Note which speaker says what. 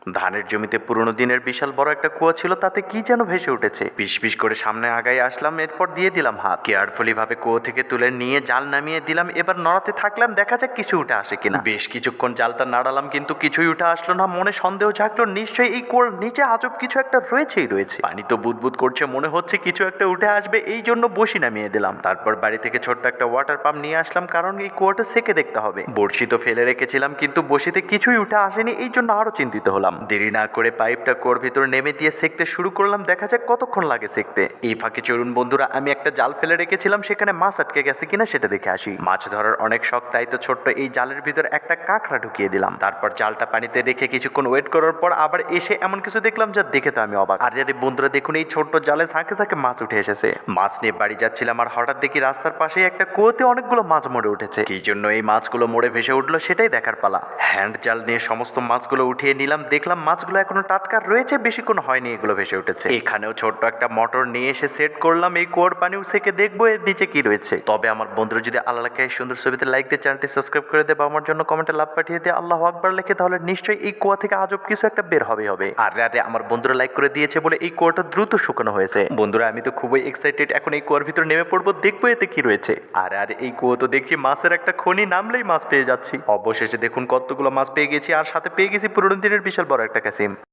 Speaker 1: ধানের জমিতে পুরনো দিনের বিশাল বড় একটা কুয়া ছিল, তাতে কি যেন ভেসে উঠেছে। পিস পিস করে সামনে আগাই আসলাম, এরপর দিয়ে দিলাম হাত। কেয়ারফুলি ভাবে কুয়ো থেকে তুলে নিয়ে জাল নামিয়ে দিলাম। এবার নড়াতে থাকলাম, দেখা যাক কিছু উঠে আসে কিনা। বেশ কিছুক্ষণ জালটা নাড়ালাম, কিন্তু কিছুই উঠে আসলো না। মনে সন্দেহ জাগলো, নিশ্চয়ই এই কুয়োর নিচে আজব কিছু একটা রয়েছে। পানি তো বুদবুদ করছে, মনে হচ্ছে কিছু একটা উঠে আসবে, এই জন্য বসি নামিয়ে দিলাম। তারপর বাড়ি থেকে ছোট্ট একটা ওয়াটার পাম্প নিয়ে আসলাম, কারণ এই কুয়োটা সেকে দেখতে হবে। বড়শি তো ফেলে রেখেছিলাম, কিন্তু বসিতে কিছুই উঠে আসেনি, এই জন্য আরো চিন্তিত হলাম। দেরি না করে পাইপটা কুয়োর ভিতরে নেমে দিয়ে সেকতে শুরু করলাম। দেখা যাক কতক্ষণ লাগে সেকতে। এই ফাঁকে চলুন বন্ধুরা, আমি একটা জাল ফেলে রেখেছিলাম, সেখানে মাছ আটকে গেছে কিনা সেটা দেখে আসি। মাছ ধরার অনেক শখ, তাই তো ছোট্ট এই জালের ভিতর একটা কাঁকড়া ঢুকিয়ে দিলাম। তারপর জালটা পানিতে রেখে কিছুক্ষণ ওয়েট করার পর আবার এসে এমন কিছু দেখলাম যা দেখে তো আমি অবাক। আর যাদের বন্ধুরা দেখুন, এই ছোট্ট জালে ঝাঁকে ঝাঁকে মাছ উঠে এসেছে। মাছ নিয়ে বাড়ি যাচ্ছিলাম, আর হঠাৎ দেখি রাস্তার পাশেই একটা কুয়োতে অনেকগুলো মাছ মরে উঠেছে। কি জন্য এই মাছগুলো মরে ভেসে উঠলো সেটাই দেখার পালা। হ্যান্ড জাল নিয়ে সমস্ত মাছগুলো উঠিয়ে নিলাম। দেখলাম মাছগুলো এখনো টাটকা রয়েছে, বেশিক্ষণ হয়নি এগুলো ভেসে উঠেছে। এখানেও ছোট্ট একটা মোটর নিয়ে এসে সেট করলাম, এই কুয়োর পানি সেকে দেখবো এর নিচে কি রয়েছে। তবে আমার বন্ধুরা যদি আল্লাহ এই সুন্দর ছবিতে লাইক দিয়ে চ্যানেলটি সাবস্ক্রাইব করে দেবে, আমার জন্য কমেন্টে লাভ পাঠিয়ে দিয়ে আল্লাহু আকবার লিখে, তাহলে নিশ্চয়ই এই কুয়া থেকে আজব কিছু একটা বের হবে। আর আমার বন্ধুরা লাইক করে দিয়েছে বলে এই কুয়াটা দ্রুত শুকানো হয়েছে। বন্ধুরা আমি তো খুবই এক্সাইটেড, এখন এই কুয়ার ভিতরে নেমে পড়বো, দেখবো এতে কি রয়েছে। আর এই কুয়ো তো দেখছি মাছের একটা খনি, নামলেই মাছ পেয়ে যাচ্ছি। অবশেষে দেখুন কতগুলো মাছ পেয়ে গেছি, আর সাথে পেয়ে গেছি পুরনো দিনের বিশাল বড় একটা কাসিম।